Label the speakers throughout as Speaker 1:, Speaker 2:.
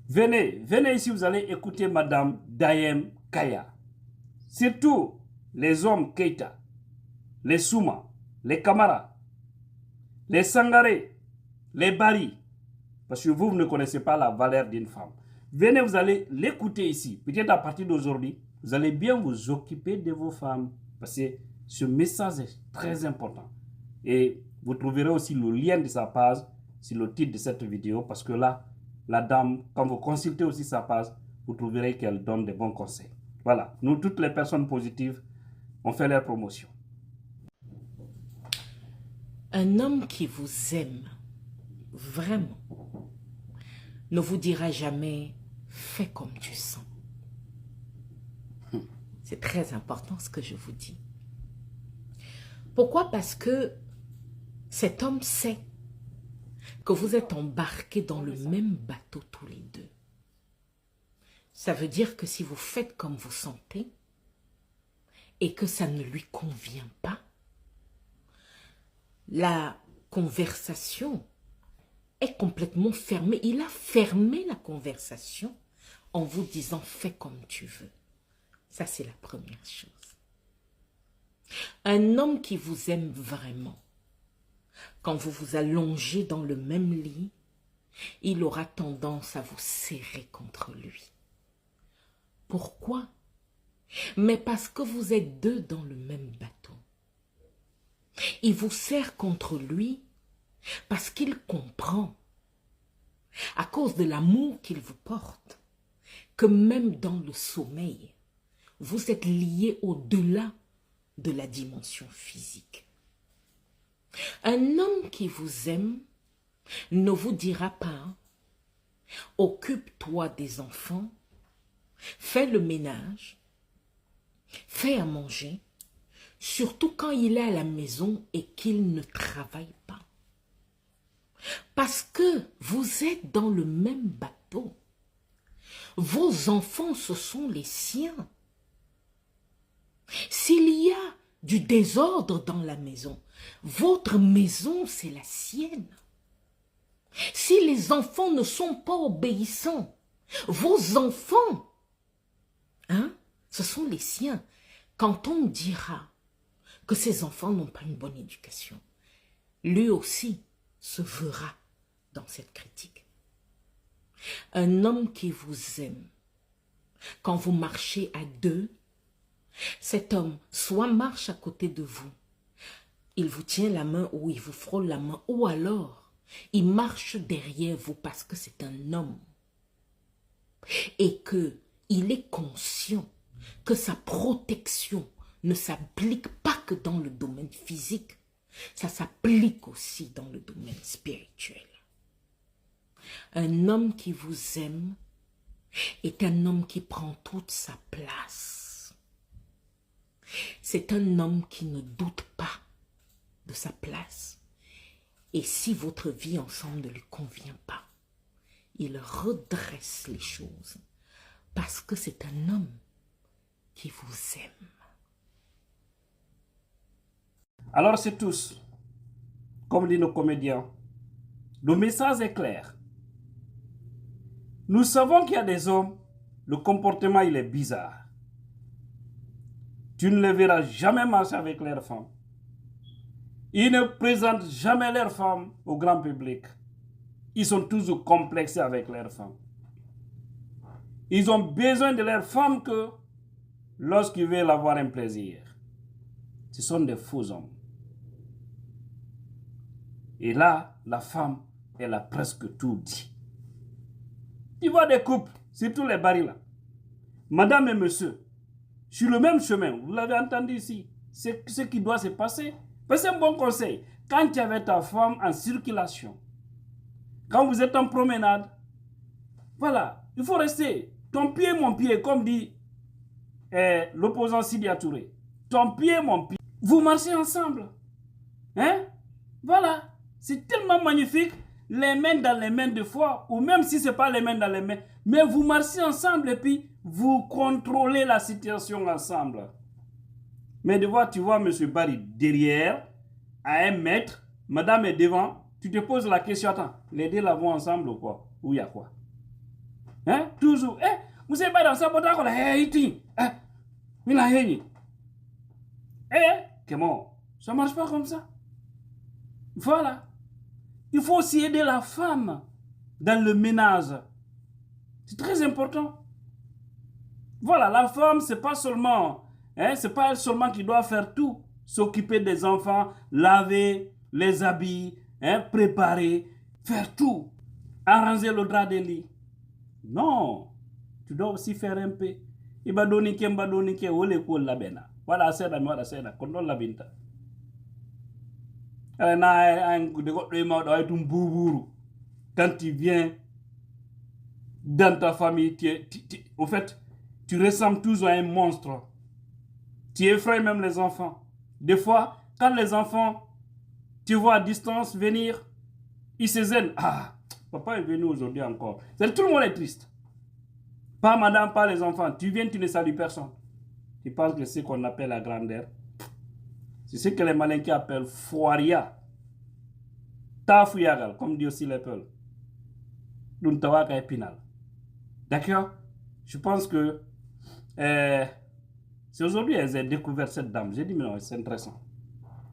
Speaker 1: Venez ici, vous allez écouter Madame Dayem Kaya. Surtout les hommes Keita, les Souma, les Kamara, les Sangaré, les Bari. Parce que vous ne connaissez pas la valeur d'une femme. Venez, vous allez l'écouter ici. Peut-être à partir d'aujourd'hui, vous allez bien vous occuper de vos femmes. Parce que ce message est très important. Et vous trouverez aussi le lien de sa page sur le titre de cette vidéo. Parce que là, la dame, quand vous consultez aussi sa page, vous trouverez qu'elle donne des bons conseils. Voilà, nous toutes les personnes positives, on fait leur promotion.
Speaker 2: Un homme qui vous aime, vraiment, ne vous dira jamais « fais comme tu sens ». C'est très important ce que je vous dis. Pourquoi? Parce que cet homme sait que vous êtes embarqués dans le même bateau tous les deux. Ça veut dire que si vous faites comme vous sentez et que ça ne lui convient pas, la conversation est complètement fermée. Il a fermé la conversation en vous disant « fais comme tu veux ». Ça, c'est la première chose. Un homme qui vous aime vraiment, quand vous vous allongez dans le même lit, il aura tendance à vous serrer contre lui. Pourquoi? Mais parce que vous êtes deux dans le même bateau. Il vous serre contre lui parce qu'il comprend, à cause de l'amour qu'il vous porte, que même dans le sommeil, vous êtes liés au-delà de la dimension physique. Un homme qui vous aime ne vous dira pas « occupe-toi des enfants, fais le ménage, fais à manger », surtout quand il est à la maison et qu'il ne travaille pas. Parce que vous êtes dans le même bateau. Vos enfants, ce sont les siens. S'il y a du désordre dans la maison, votre maison, c'est la sienne. Si les enfants ne sont pas obéissants, vos enfants, ce sont les siens. Quand on dira que ces enfants n'ont pas une bonne éducation, lui aussi se verra dans cette critique. Un homme qui vous aime, quand vous marchez à deux, cet homme soit marche à côté de vous, il vous tient la main ou il vous frôle la main, ou alors il marche derrière vous parce que c'est un homme et qu'il est conscient que sa protection ne s'applique pas que dans le domaine physique, ça s'applique aussi dans le domaine spirituel. Un homme qui vous aime est un homme qui prend toute sa place. C'est un homme qui ne doute pas de sa place. Et si votre vie ensemble ne lui convient pas, il redresse les choses parce que c'est un homme qui vous aime.
Speaker 1: Alors c'est tous, comme disent nos comédiens, le message est clair. Nous savons qu'il y a des hommes, le comportement il est bizarre. Tu ne les verras jamais marcher avec leurs femmes. Ils ne présentent jamais leurs femmes au grand public. Ils sont toujours complexés avec leurs femmes. Ils ont besoin de leurs femmes que lorsqu'ils veulent avoir un plaisir. Ce sont des faux hommes. Et là, la femme, elle a presque tout dit. Tu vois des couples, surtout les barils là. Madame et monsieur, sur le même chemin, vous l'avez entendu ici, c'est ce qui doit se passer. C'est un bon conseil. Quand tu es avec ta femme en circulation, quand vous êtes en promenade, voilà, il faut rester. Ton pied, mon pied, comme dit l'opposant Sidi Touré. Ton pied, mon pied. Vous marchez ensemble. Hein? Voilà. C'est tellement magnifique. Les mains dans les mains de foi, ou même si ce n'est pas les mains dans les mains, mais vous marchez ensemble et puis vous contrôlez la situation ensemble. Mais de voir, tu vois M. Barry derrière, à 1 mètre, madame est devant, tu te poses la question, attends, les deux là vont ensemble ou quoi? Ou il y a quoi? Hein? Toujours. Vous savez pas dans sa boîte à iti. Il a gagné. Comment? Ça marche pas comme ça. Voilà. Il faut aussi aider la femme dans le ménage. C'est très important. Voilà, la femme, c'est pas seulement, c'est pas elle seulement qui doit faire tout. S'occuper des enfants, laver les habits, préparer, faire tout. Arranger le drap des lits. Non, tu dois aussi faire un peu. Voilà, c'est la condom la binta. Quand tu viens dans ta famille, au fait, tu ressembles toujours à un monstre. Tu effraies même les enfants. Des fois, quand les enfants, tu vois à distance venir, ils se zen. Ah, papa est venu aujourd'hui encore. Tout le monde est triste. Pas madame, pas les enfants. Tu viens, tu ne salues personne. Tu penses que c'est ce qu'on appelle la grandeur. C'est ce que les malinqués appellent foiria. Tafuyagal, comme dit aussi les peuples. Duntawaka épinal. D'accord? Je pense que c'est aujourd'hui que j'ai découvert cette dame. J'ai dit, mais non, c'est intéressant.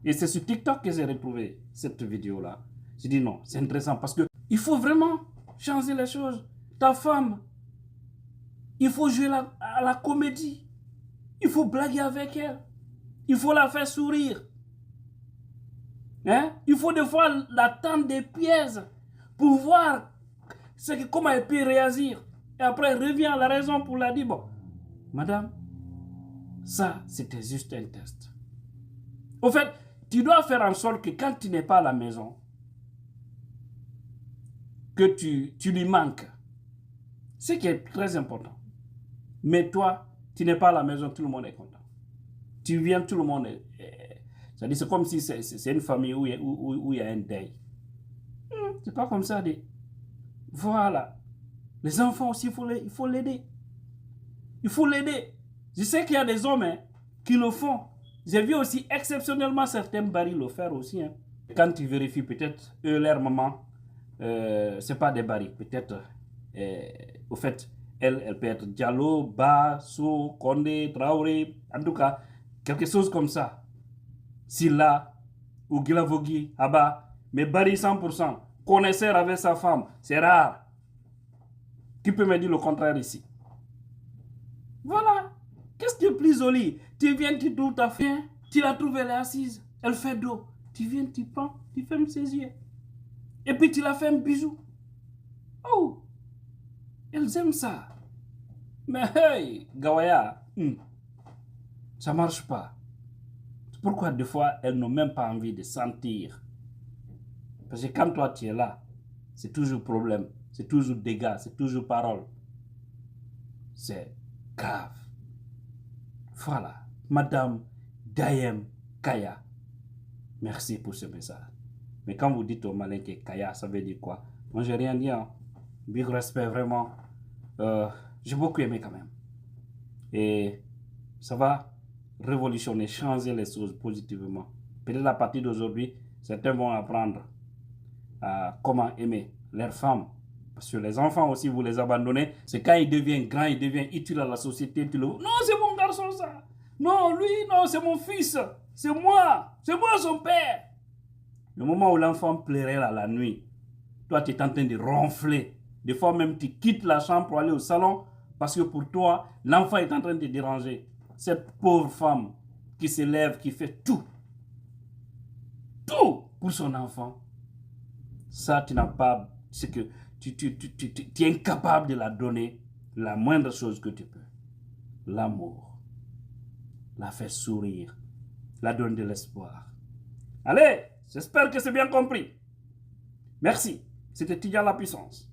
Speaker 1: Et c'est sur TikTok que j'ai retrouvé cette vidéo-là. J'ai dit, non, c'est intéressant parce que il faut vraiment changer les choses. Ta femme, il faut jouer à la comédie. Il faut blaguer avec elle. Il faut la faire sourire. Il faut des fois la tendre des pièces pour voir comment elle peut réagir. Et après, elle revient à la raison pour la dire, bon, madame, ça, c'était juste un test. Au fait, tu dois faire en sorte que quand tu n'es pas à la maison, que tu lui manques. Ce qui est très important. Mais toi, tu n'es pas à la maison, tout le monde est content. Tu viens, tout le monde est... C'est-à-dire, c'est comme si c'est une famille où il y a un deuil. C'est pas comme ça. Voilà. Les enfants aussi, il faut l'aider. Il faut l'aider. Je sais qu'il y a des hommes qui le font. J'ai vu aussi exceptionnellement certains barils le faire aussi. Quand tu vérifies peut-être leur maman, c'est pas des barils. Peut-être, au fait, elle peut être Diallo, Ba, So, Condé, Traoré, en tout cas, quelque chose comme ça. Silla ou Gilavogui, Abba, mais Barry 100%, connaisseur avec sa femme, c'est rare. Qui peut me dire le contraire ici? Voilà. Qu'est-ce qui est plus joli? Tu viens, tu trouves ta fille, tu la trouves, elle est assise, elle fait dos. Tu viens, tu prends, tu fermes ses yeux. Et puis tu la fais un bisou. Oh, elles aiment ça. Mais hey, Gawaya, ça marche pas. Pourquoi des fois, elles n'ont même pas envie de sentir? Parce que quand toi, tu es là, c'est toujours problème, c'est toujours dégâts, c'est toujours parole. C'est grave. Voilà. Madame Dayem Kaya, merci pour ce message. Mais quand vous dites au malin que Kaya, ça veut dire quoi? Moi, j'ai rien dit. Big respect, vraiment. J'ai beaucoup aimé quand même. Et ça va révolutionner, changer les choses positivement. Peut-être à partir d'aujourd'hui, certains vont apprendre à comment aimer leurs femmes. Parce que les enfants aussi, vous les abandonnez. C'est quand ils deviennent grands, ils deviennent utiles à la société. Non, c'est mon garçon ça. Non, lui, non, c'est mon fils. C'est moi son père. Le moment où l'enfant pleurait la nuit, toi, tu es en train de ronfler. Des fois même, tu quittes la chambre pour aller au salon parce que pour toi, l'enfant est en train de te déranger. Cette pauvre femme qui se lève, qui fait tout pour son enfant. Ça, tu n'as pas, c'est que tu es incapable de la donner la moindre chose que tu peux. L'amour, la faire sourire, la donner de l'espoir. Allez, j'espère que c'est bien compris. Merci, c'était Tidjane la puissance.